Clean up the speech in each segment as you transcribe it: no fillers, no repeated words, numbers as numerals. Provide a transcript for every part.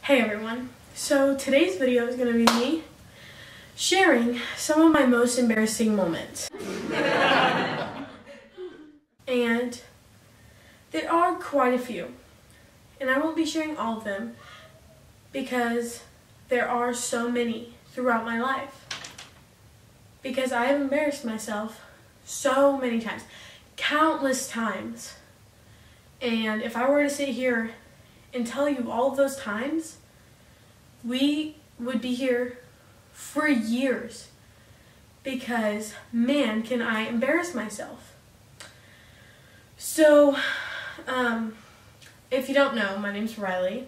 Hey everyone, so today's video is going to be me sharing some of my most embarrassing moments. And there are quite a few, and I won't be sharing all of them because there are so many throughout my life. Because I have embarrassed myself so many times, countless times. And if I were to sit here and tell you all of those times, we would be here for years because, man, can I embarrass myself. So, if you don't know, my name's Riley.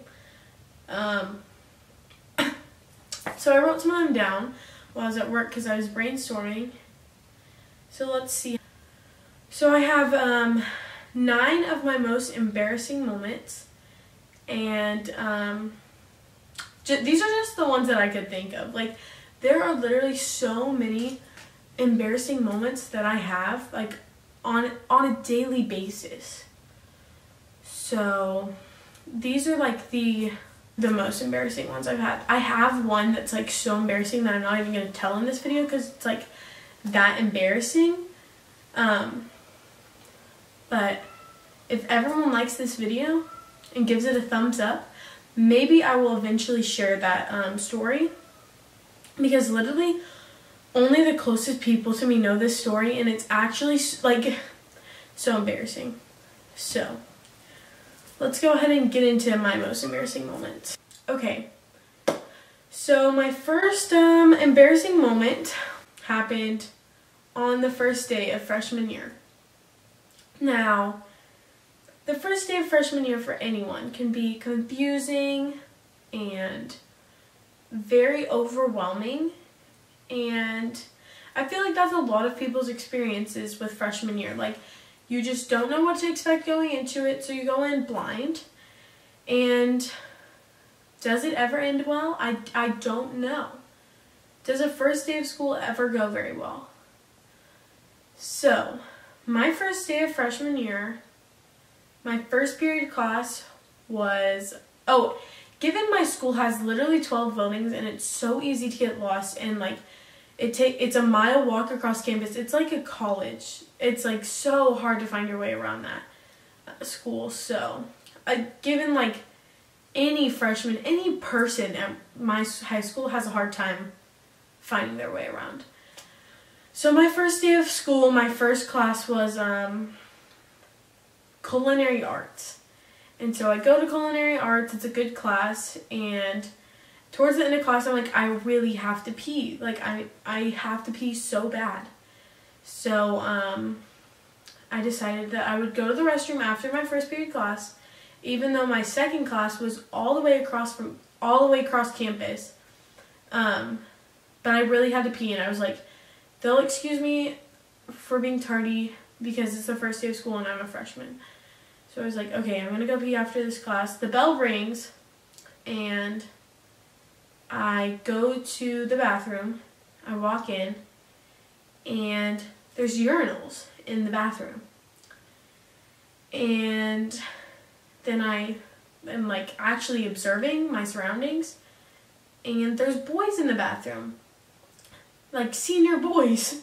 So I wrote some of them down while I was at work because I was brainstorming. So let's see. So I have 9 of my most embarrassing moments. And these are just the ones that I could think of. Like, there are literally so many embarrassing moments that I have, like, on a daily basis. So these are like the most embarrassing ones I've had. I have one that's like so embarrassing that I'm not even going to tell in this video because it's like that embarrassing. But if everyone likes this video and gives it a thumbs up, maybe I will eventually share that story, because literally only the closest people to me know this story, and it's actually like so embarrassing. So let's go ahead and get into my most embarrassing moments. Okay, so my first embarrassing moment happened on the first day of freshman year. Now, the first day of freshman year for anyone can be confusing and very overwhelming, and I feel like that's a lot of people's experiences with freshman year. Like, you just don't know what to expect going into it, so you go in blind. And does it ever end well? I don't know. Does a first day of school ever go very well? So, my first day of freshman year, my first period class was, given my school has literally 12 buildings and it's so easy to get lost, and like it's a mile walk across campus. It's like a college. It's like so hard to find your way around that school. So given like any freshman, any person at my high school has a hard time finding their way around. So my first day of school, my first class was culinary arts. And so I go to culinary arts. It's a good class, and towards the end of class I'm like, I really have to pee. Like, I have to pee so bad. So I decided that I would go to the restroom after my first period class, even though my second class was all the way across campus. But I really had to pee, and I was like, they'll excuse me for being tardy because it's the first day of school and I'm a freshman. So I was like, okay, I'm gonna go pee after this class. The bell rings, and I go to the bathroom. I walk in, and there's urinals in the bathroom. And then I am like actually observing my surroundings, and there's boys in the bathroom, like senior boys.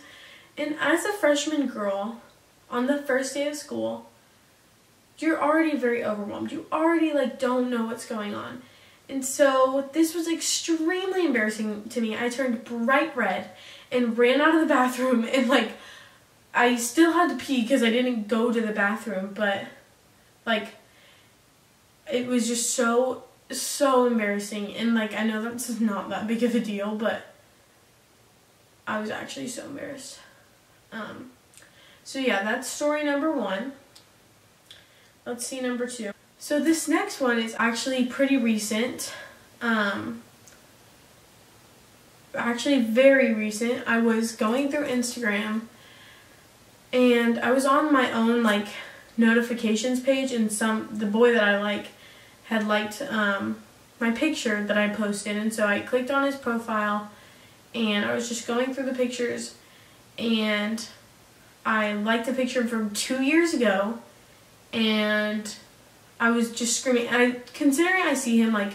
And as a freshman girl on the first day of school, you're already very overwhelmed. You already like don't know what's going on. And so this was extremely embarrassing to me. I turned bright red and ran out of the bathroom, and like I still had to pee because I didn't go to the bathroom, but like it was just so embarrassing. And like, I know that's not that big of a deal, but I was actually so embarrassed. So yeah, that's story number 1. Let's see number 2. So this next one is actually pretty recent. Actually very recent. I was going through Instagram, and I was on my own like notifications page, and the boy that I like had liked my picture that I posted, and so I clicked on his profile, and I was just going through the pictures, and I liked a picture from 2 years ago, and I was just screaming. And considering I see him like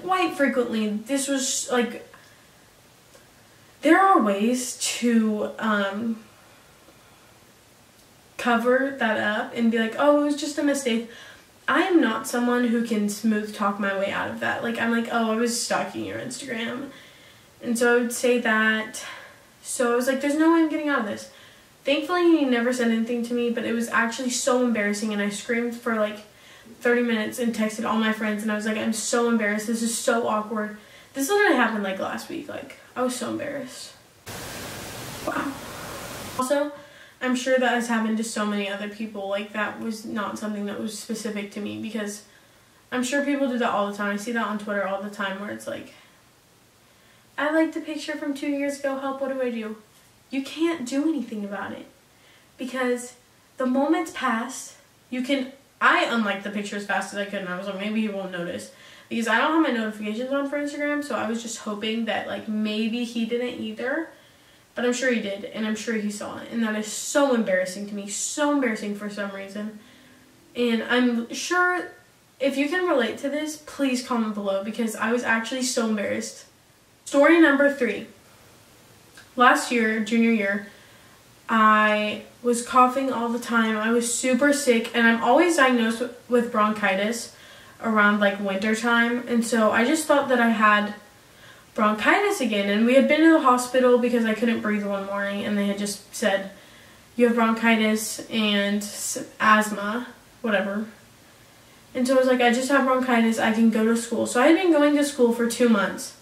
quite frequently. This was like, there are ways to cover that up and be like, oh, it was just a mistake. I am not someone who can smooth talk my way out of that. Like, I'm like, oh, I was stalking your Instagram. And so I would say that. So I was like, there's no way I'm getting out of this. Thankfully, he never said anything to me, but it was actually so embarrassing, and I screamed for like 30 minutes and texted all my friends, and I was like, I'm so embarrassed. This is so awkward. This literally happened like last week. Like, I was so embarrassed. Wow. Also, I'm sure that has happened to so many other people. Like, that was not something that was specific to me, because I'm sure people do that all the time. I see that on Twitter all the time, where it's like, I liked the picture from 2 years ago. Help, what do I do? You can't do anything about it, because the moment's passed. I unliked the picture as fast as I could, and I was like, maybe he won't notice, because I don't have my notifications on for Instagram, so I was just hoping that like maybe he didn't either, but I'm sure he did, and I'm sure he saw it, and that is so embarrassing to me, so embarrassing for some reason, and I'm sure if you can relate to this, please comment below, because I was actually so embarrassed. Story number 3. Last year, junior year, I was coughing all the time. I was super sick, and I'm always diagnosed with bronchitis around like winter time, and so I just thought that I had bronchitis again, and we had been to the hospital because I couldn't breathe one morning, and they had just said, you have bronchitis and asthma, whatever. And so I was like, I just have bronchitis, I can go to school. So I had been going to school for 2 months,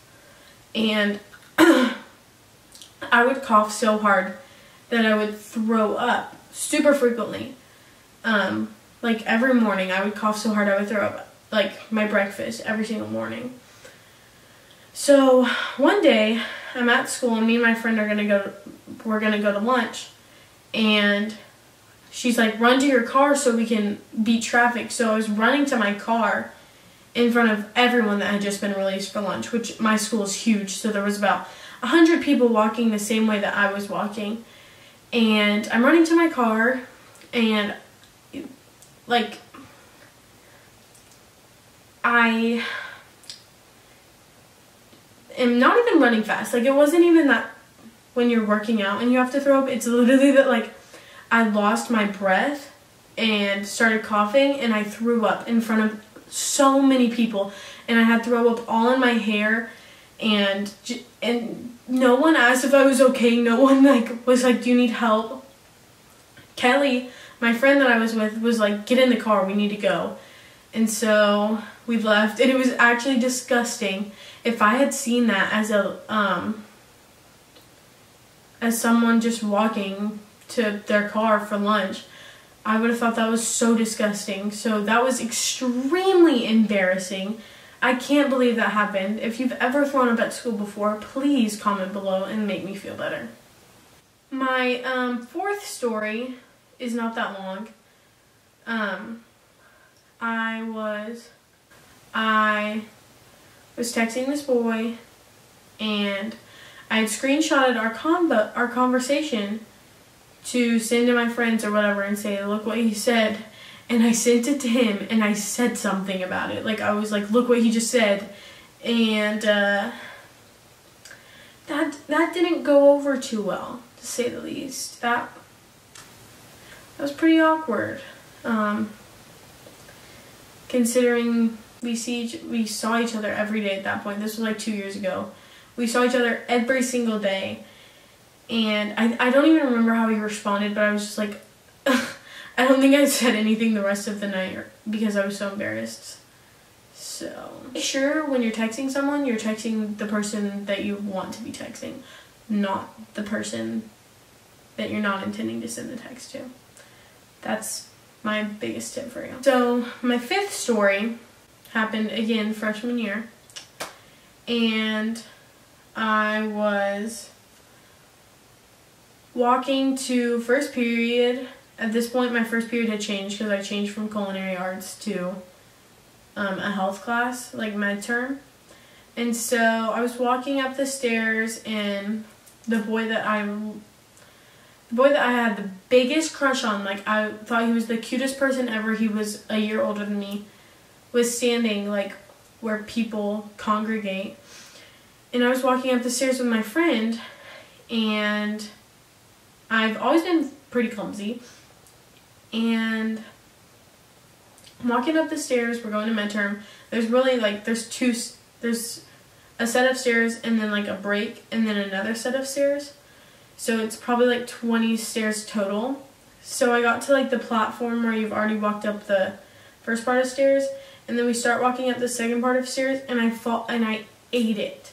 and I would cough so hard that I would throw up super frequently. Like every morning I would cough so hard I would throw up, like my breakfast every single morning. So one day I'm at school, and me and my friend we're gonna go to lunch, and she's like, run to your car so we can beat traffic. So I was running to my car in front of everyone that had just been released for lunch, which my school is huge, so there was about 100 people walking the same way that I was walking. And I'm running to my car, and like, I am not even running fast. Like, it wasn't even that when you're working out and you have to throw up. It's literally that like I lost my breath and started coughing, and I threw up in front of so many people, and I had throw up all in my hair, and no one asked if I was okay. No one was like, do you need help? Kelly, my friend that I was with, was like, get in the car, we need to go. And so we left, and it was actually disgusting. If I had seen that as someone just walking to their car for lunch, I would have thought that was so disgusting. So that was extremely embarrassing. I can't believe that happened. If you've ever thrown up at school before, please comment below and make me feel better. My 4th story is not that long. I was texting this boy, and I had screenshotted our conversation to send to my friends or whatever and say, look what he said. And I sent it to him, and I said something about it. Like, I was like, look what he just said. And that didn't go over too well, to say the least. That was pretty awkward. Considering we saw each other every day at that point. This was like 2 years ago. We saw each other every single day. And I don't even remember how he responded, but I was just like, I don't think I said anything the rest of the night because I was so embarrassed. So, make sure when you're texting someone, you're texting the person that you want to be texting, not the person that you're not intending to send the text to. That's my biggest tip for you. So, my 5th story happened again freshman year, and I was walking to first period. At this point, my first period had changed because I changed from culinary arts to a health class, like med term. And so I was walking up the stairs, and the boy that I had the biggest crush on, like I thought he was the cutest person ever, he was a year older than me, was standing like where people congregate. And I was walking up the stairs with my friend, and I've always been pretty clumsy. And I'm walking up the stairs, we're going to midterm. There's really like, there's a set of stairs and then like a break and then another set of stairs. So it's probably like 20 stairs total. So I got to like the platform where you've already walked up the first part of stairs, and then we start walking up the second part of stairs, and I ate it.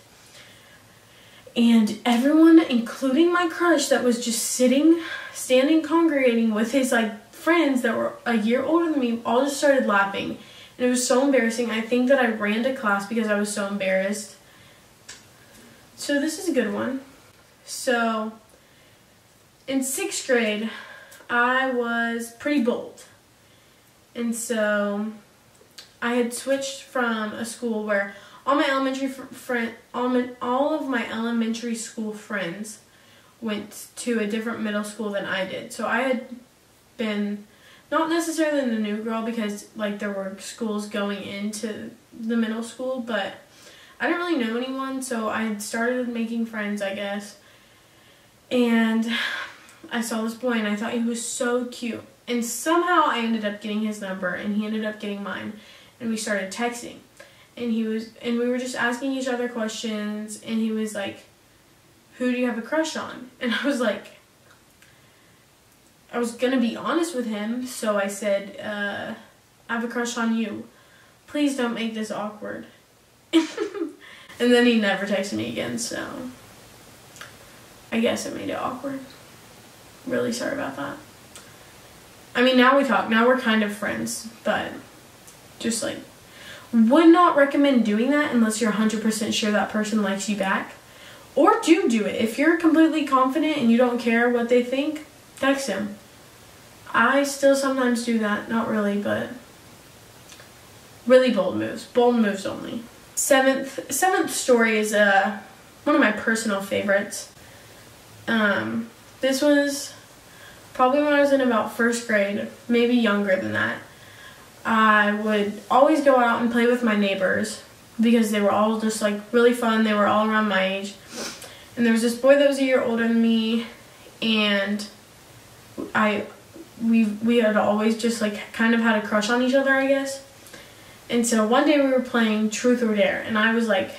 And everyone, including my crush that was just standing congregating with his like friends that were a year older than me, all just started laughing. And it was so embarrassing. I think that I ran to class because I was so embarrassed. So this is a good one. So in 6th grade, I was pretty bold. And so I had switched from a school where all of my elementary school friends went to a different middle school than I did. So I had been not necessarily the new girl because like there were schools going into the middle school, but I didn't really know anyone, so I had started making friends, I guess. And I saw this boy and I thought he was so cute. And somehow I ended up getting his number and he ended up getting mine. And we started texting. And we were just asking each other questions, and he was like, "Who do you have a crush on?" And I was like, I was gonna be honest with him, so I said, I have a crush on you. Please don't make this awkward. And then he never texted me again, so I guess it made it awkward. Really sorry about that. I mean, now we talk. Now we're kind of friends, but just like, would not recommend doing that unless you're 100% sure that person likes you back. Or do it. If you're completely confident and you don't care what they think, text him. I still sometimes do that. Not really, but really bold moves. Bold moves only. Seventh story is one of my personal favorites. This was probably when I was in about 1st grade, maybe younger than that. I would always go out and play with my neighbors because they were all just like really fun. They were all around my age. And there was this boy that was a year older than me, and we had always just like kind of had a crush on each other, I guess. And so one day we were playing Truth or Dare, and I was like,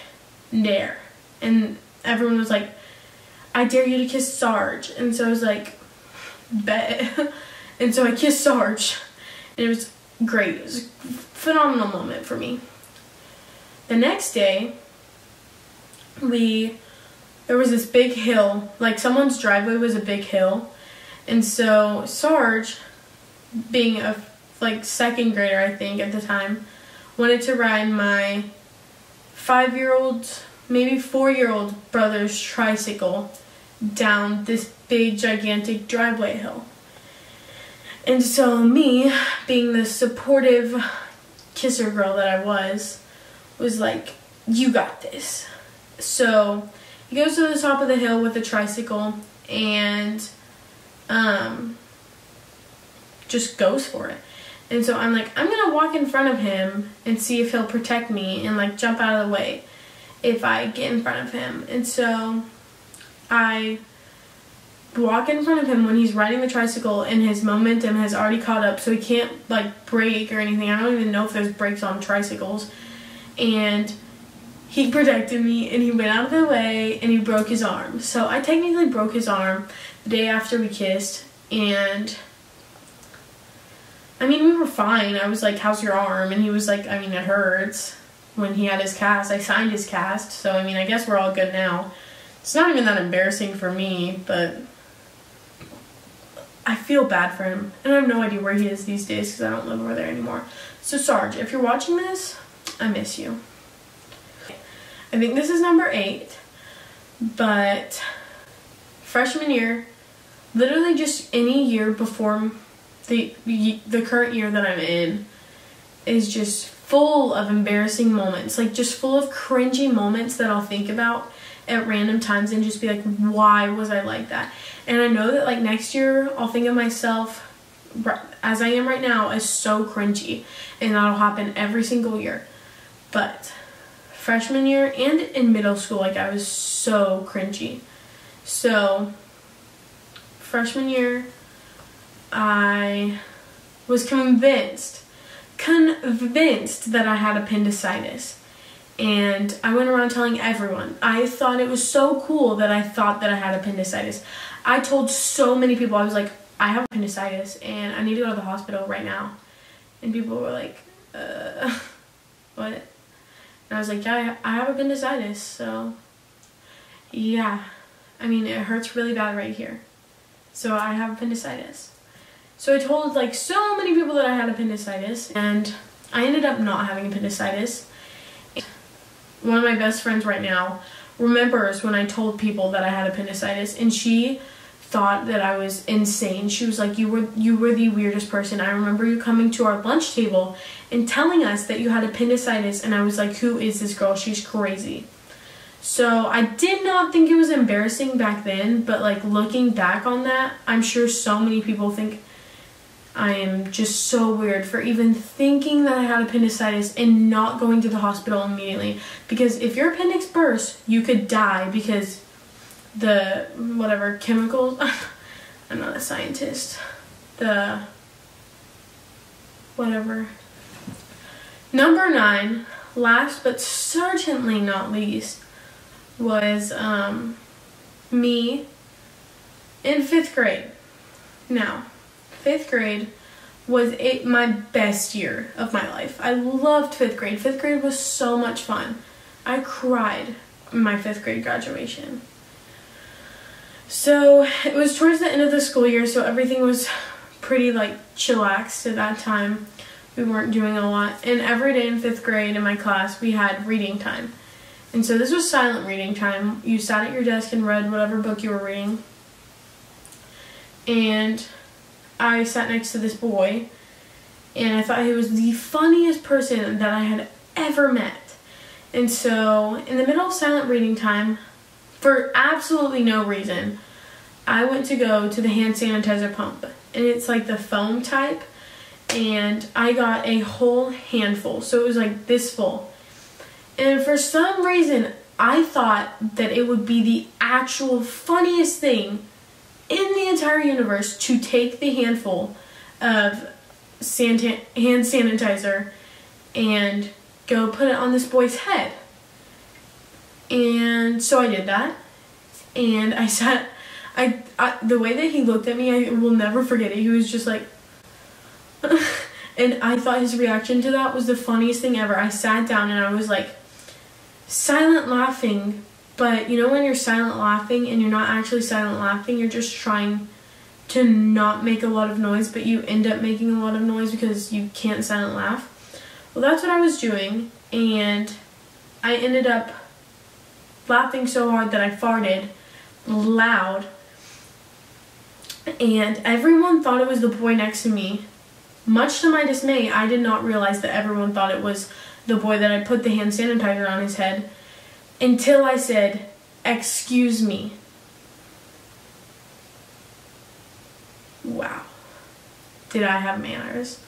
"Dare." And everyone was like, "I dare you to kiss Sarge." And so I was like, "Bet." And so I kissed Sarge, and it was great. It was a phenomenal moment for me. The next day, there was this big hill, like someone's driveway was a big hill, and so Sarge, being a like 2nd grader I think at the time, wanted to ride my 5-year-old, maybe 4-year-old brother's tricycle down this big gigantic driveway hill. And so me, being the supportive kisser girl that I was like, "You got this." So he goes to the top of the hill with the tricycle and just goes for it. And so I'm like, I'm gonna walk in front of him and see if he'll protect me and like jump out of the way if I get in front of him. And so I walk in front of him when he's riding the tricycle, and his momentum has already caught up, so he can't like brake or anything. I don't even know if there's brakes on tricycles. And he protected me, and he went out of the way, and he broke his arm. So I technically broke his arm the day after we kissed, and I mean, we were fine. I was like, "How's your arm?" And he was like, "I mean, it hurts." When he had his cast, I signed his cast, so I mean, I guess we're all good now. It's not even that embarrassing for me, but I feel bad for him, and I have no idea where he is these days because I don't live over there anymore. So Sarge, if you're watching this, I miss you. I think this is number 8, but freshman year, literally just any year before the current year that I'm in, is just full of embarrassing moments, like just full of cringy moments that I'll think about at random times and just be like, why was I like that? And I know that like next year I'll think of myself as I am right now as so cringy, and that'll happen every single year. But freshman year and in middle school, like, I was so cringy. So, freshman year, I was convinced that I had appendicitis. And I went around telling everyone. I thought it was so cool that I thought that I had appendicitis. I told so many people, I was like, I have appendicitis and I need to go to the hospital right now. And people were like, what? And I was like, yeah, I have appendicitis, so yeah. I mean, it hurts really bad right here. So I have appendicitis. So I told like so many people that I had appendicitis, and I ended up not having appendicitis. One of my best friends right now remembers when I told people that I had appendicitis, and she thought that I was insane. She was like, you were the weirdest person. I remember you coming to our lunch table and telling us that you had appendicitis, and I was like, who is this girl? She's crazy. So I did not think it was embarrassing back then, but like looking back on that, I'm sure so many people think I am just so weird for even thinking that I had appendicitis and not going to the hospital immediately. Because if your appendix bursts, you could die because the whatever chemicals, I'm not a scientist, the whatever. Number 9, last but certainly not least, was me in 5th grade. Now, 5th grade was my best year of my life. I loved 5th grade. 5th grade was so much fun. I cried in my 5th grade graduation. So it was towards the end of the school year, so everything was pretty like chillaxed at that time. We weren't doing a lot. And every day in 5th grade in my class, we had reading time. And so this was silent reading time. You sat at your desk and read whatever book you were reading. And I sat next to this boy, and I thought he was the funniest person that I had ever met. And so, in the middle of silent reading time, for absolutely no reason, I went to go to the hand sanitizer pump. And it's like the foam type, and I got a whole handful. So it was like this full. And for some reason, I thought that it would be the actual funniest thing in the entire universe to take the handful of hand sanitizer and go put it on this boy's head. And so I did that. And I sat, the way that he looked at me, I will never forget it. He was just like, and I thought his reaction to that was the funniest thing ever. I sat down and I was like silent laughing. But you know when you're silent laughing and you're not actually silent laughing, you're just trying to not make a lot of noise, but you end up making a lot of noise because you can't silent laugh. Well, that's what I was doing, and I ended up laughing so hard that I farted loud, and everyone thought it was the boy next to me. Much to my dismay, I did not realize that everyone thought it was the boy that I put the hand sanitizer on his head. Until I said, excuse me. Wow. Did I have manners?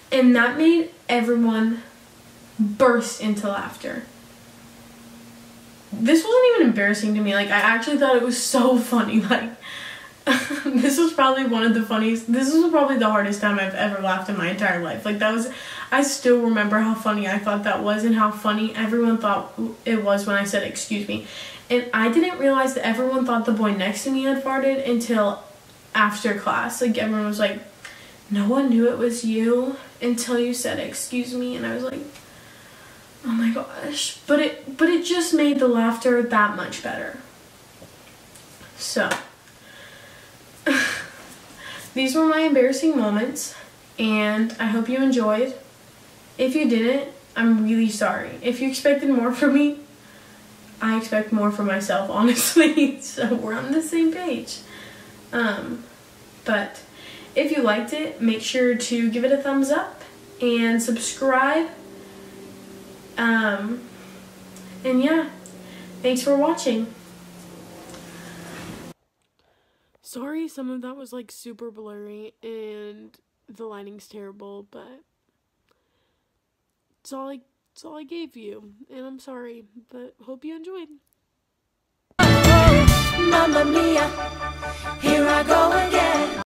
And that made everyone burst into laughter. This wasn't even embarrassing to me. Like, I actually thought it was so funny. Like, this was probably one of the funniest, this was probably the hardest time I've ever laughed in my entire life. Like, that was, I still remember how funny I thought that was and how funny everyone thought it was when I said, excuse me. And I didn't realize that everyone thought the boy next to me had farted until after class. Like, everyone was like, no one knew it was you until you said, excuse me. And I was like, oh my gosh. But it just made the laughter that much better. So, these were my embarrassing moments, and I hope you enjoyed. If you didn't, I'm really sorry. If you expected more from me, I expect more from myself, honestly. So we're on the same page. But if you liked it, make sure to give it a thumbs up and subscribe. And yeah, thanks for watching. Sorry, some of that was like super blurry and the lighting's terrible, but it's all like That's all I gave you, and I'm sorry, but hope you enjoyed. Mamma mia, here I go again.